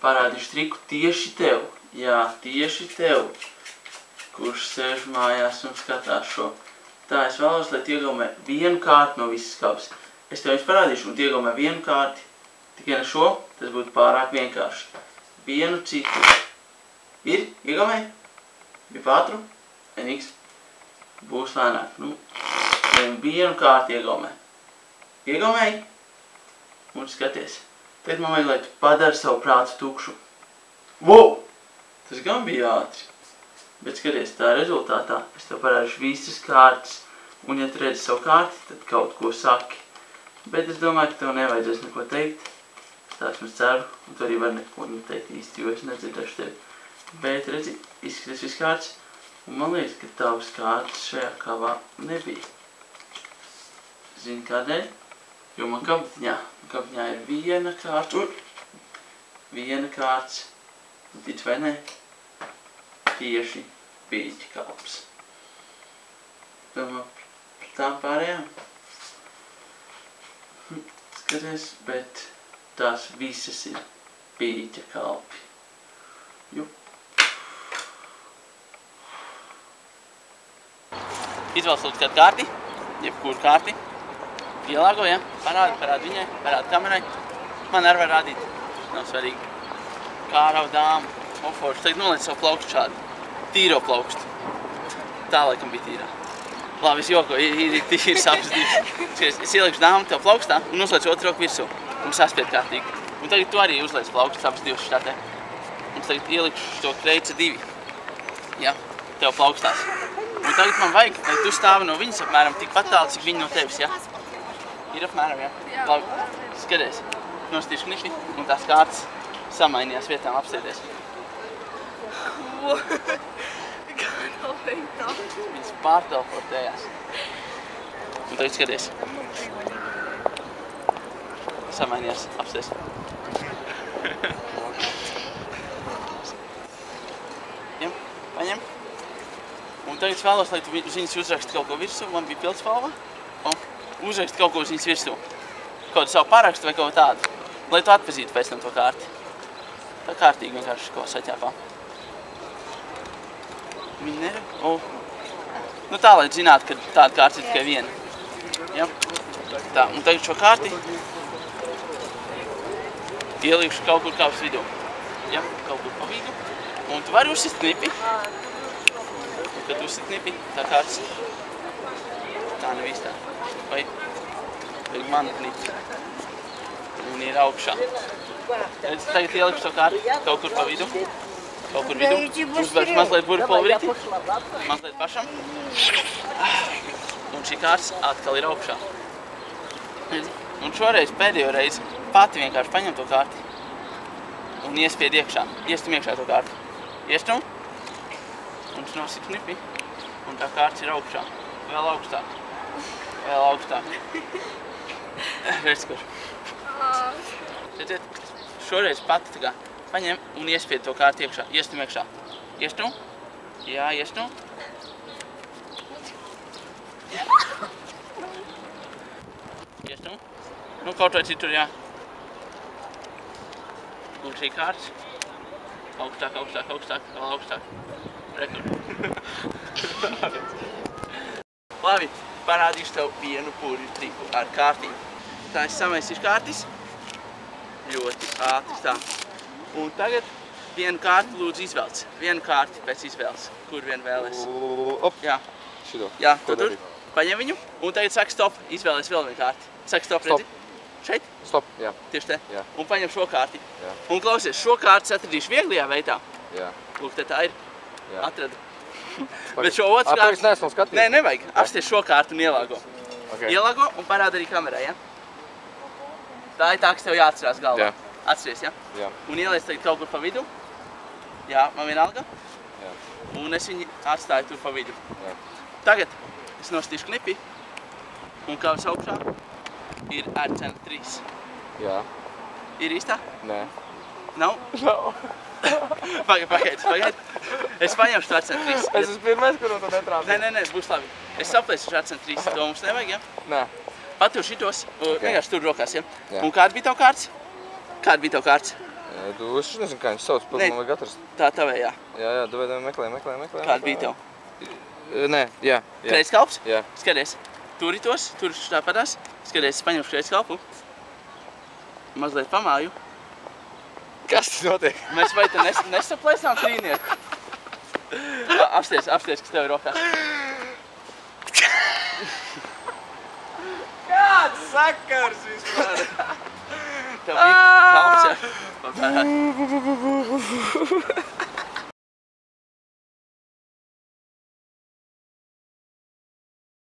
parādīšu triku tieši tev. Jā, tieši tev, kurš sēž mājās un skatās šo. Tā, es vēlos, lai tu iegaumē vienu kārti no visas kabas. Es tev viņus parādīšu un tu iegaumē vienu kārti. Tikai ne šo, tas būtu pārāk vienkārši. Vienu citu. Ir? Iegaumē? Bija pātru? Vienīgs. Būs lēnāk. Nu, vienu kārti iegaumē. Iegaumēji? Un skaties. Tagad man vajag, lai tu padari savu prātu tukšu. Wow! Tas gan bija ātri. Bet skaties, tā rezultātā es tev parādīšu visas kārtas. Un ja tu redzi savu kārti, tad kaut ko saki. Bet es domāju, ka tev nevajadzēs neko teikt. Tā es ceru. Un tu arī vari neko teikt īsti, jo es nedzirdēšu tevi. Bet redzi, izskaties viss kārtas. Un man liekas, ka tavas kārtas šajā kabā nebija. Zini kādēļ? Jo man kabatiņā ir viena kārta. Viena kārts. Un tic vai ne? Tieši pīķa kalps. Domā par tām pārējām? Skaties, bet tās visas ir pīķa kalpi. Jup. Izvēlas lūdzu kādu kārti, jebkuru kārti. Ielāgo, ja? Parādi viņai, parādi kamerai. Man arī var rādīt. Nav svarīgi. Kārava dāma. Oforši. Tagad noliec savu plaukstu šādi. Tīro plaukstu. Tā laikam bija tīrā. Labi, es joko, ir sapras divas. Es ielieku dāmu tev plaukstā un uzliec otru roku virsū. Un saspied kārtīgi. Un tagad tu arī uzliec plaukstu sapras divas štatē. Un tagad ieliku to kreica 2. Ja? Tev plaukstās. Un tagad man vajag, lai tu stāvi no viņas apmēram tikpat tālu, cik viņa no tevis, ja? Ir apmēram, ja? Labi, skaties. Nostīšu knipi un tās kārtas samainījās vietām apsēties. Ko? Kā nav veikt tā? Viņas pārteleportējās. Un tagad skaties. Samainījās apsēties. Ja? Paņem. Un tagad es vēlos, lai tu uz viņas uzraksti kaut ko virsū. Man bija pildspalva. Un uzraksti kaut ko uz viņas virsū. Kaut savu parakstu vai kaut tādu. Lai tu atpazītu pēc tam to kārti. Tā kārtīgi vienkārši ko saķēpā. Viņa nerada? Nu tā, lai zinātu, ka tāda kārta ir tikai viena. Ja? Tā, un tagad šo kārti ielīkšu kaut kur kāpes vidū. Ja? Kaut kur pa vidu. Un tu vari uzsist knipi. Un kad uzsit knipi, tā kārtas. Tā nevis tā. Vai mana knipi. Un ir augšā. Tagad ieliku šo kārti kaut kur pa vidu. Kaut kur vidū. Uzvērš mazliet burpulverīti. Mazliet pašam. Un šī kārtas atkal ir augšā. Un šoreiz, pēdējo reizi, pati vienkārši paņem to kārti. Un iespied iekšā. Iestum iekšā to kārti. Iestum. Un tu nosit knipi. Un tā kārtas ir augšā. Vēl augstāk. Vēl augstāk. Redz, kur. Redziet, šoreiz pati tā kā paņem un iespied to kārti iekšā. Iestum iekšā. Iestum? Jā, iestum. Iestum. Nu, kaut vai citur, jā. Un šī kārtas. Augstāk, augstāk, augstāk, vēl augstāk. Rekur. Labi, parādīšu tev vienu pūļu triku ar kārtīm. Tā es samaisīšu kārtis. Ļoti ātri tā. Un tagad vienu kārti lūdzu izvēlc. Vienu kārti pēc izvēles. Kur vien vēlies? Op. Jā. Šito. Jā, tur. Paņem viņu. Un tagad saka stop. Izvēlies vēl vienu kārti. Saka stop, redzi? Šeit? Stop, jā. Tieši te? Jā. Un paņem šo kārti. Jā. Un klausies, šo kārti atradīšu vieglajā veidā. Jā. Lūk, te tā ir. Jā. Atradu. Bet šo otru kārti... Pagaid, neesmu skatījies. Nē, nevajag. Apsties šo kārtu un ielāgo. Okay. Ielāgo un parāda arī kamerai, ja? Tā ir tā, kas tev jāatcerās galvā. Jā. Atceries, ja? Jā. Un ieliec tagad kaut kur pa vidu. Jā, man vienalga. Jā. Un es viņu atstāju tur pa vidu. Jā. Tagad es nostīšu knipi. Un kā augšā ir RCN 3. Jā. Ir īstā? Nē. Nav? Nav. Pagaid. Es paņemšu RCN 3. Es esmu pirmais, kur no to netrāpīju. Nē, būs labi. Es saplēšu RCN 3. To mums nevajag, ja? Nē. Patur šitos. Vienkārši tur rokās, ja? Jā. Un kāda bija tev kārts? Kāda bija tev kārts? Es nezinu, kā viņš sauc, pat man vajag atrast. Tā tavējā. Jā, meklē. Kāda bija tev? Nē, jā. Kreiskalps? Jā. Skaties, turi tos, tur tāpatās. Skaties, es paņemšu kreiskalpu. Mazliet pamāju. Kas tas notiek? Mēs vai te nesaplēsām trīnieku? Apsties, kas tev ir rokās. Kāds sakars vispār? Tev bija kalps, jā.